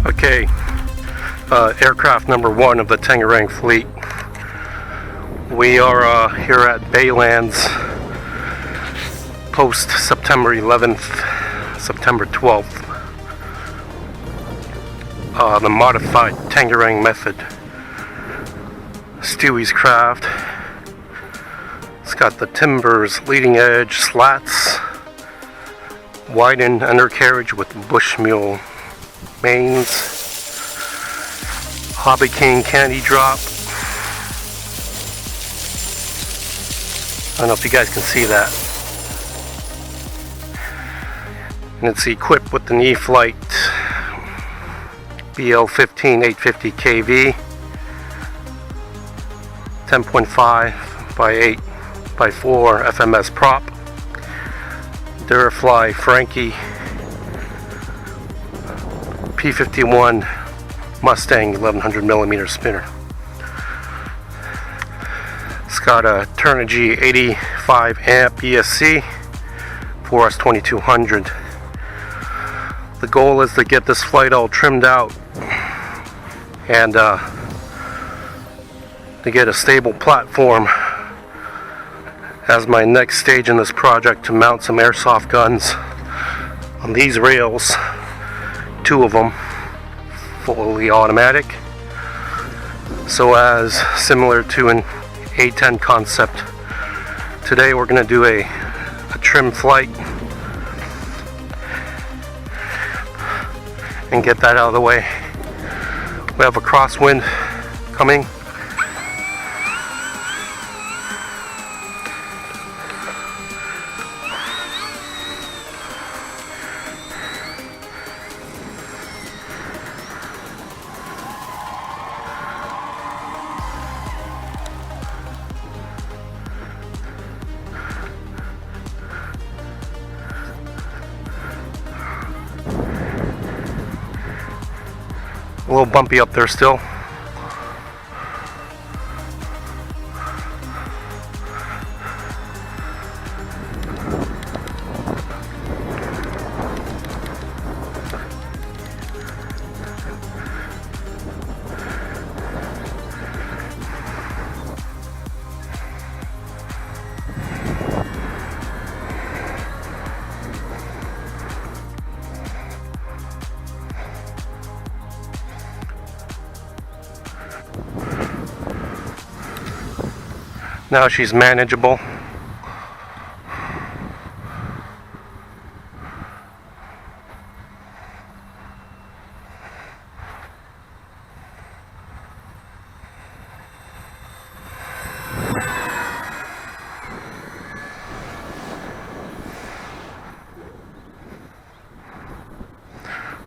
Okay, aircraft number 1 of the Tengarang fleet. We are here at Baylands post September 11th, September 12th. The modified Tengarang method. Stewie's craft. It's got the timbers, leading edge, slats, widened undercarriage with bushmule mains, hobby king candy drop. I don't know if you guys can see that. And it's equipped with an E-Flight BL15 850 kV, 10.5 by 8 by 4 FMS prop, Durafly Frankie P51 Mustang 1100mm spinner. It's got a Turnigy 85 amp ESC 4S2200. The goal is to get this flight all trimmed out and to get a stable platform as my next stage in this project, to mount some airsoft guns on these rails, 2 of them fully automatic, so as similar to an A10 concept. Today we're going to do a trim flight and get that out of the way. We have a crosswind coming. A little bumpy up there still. Now she's manageable.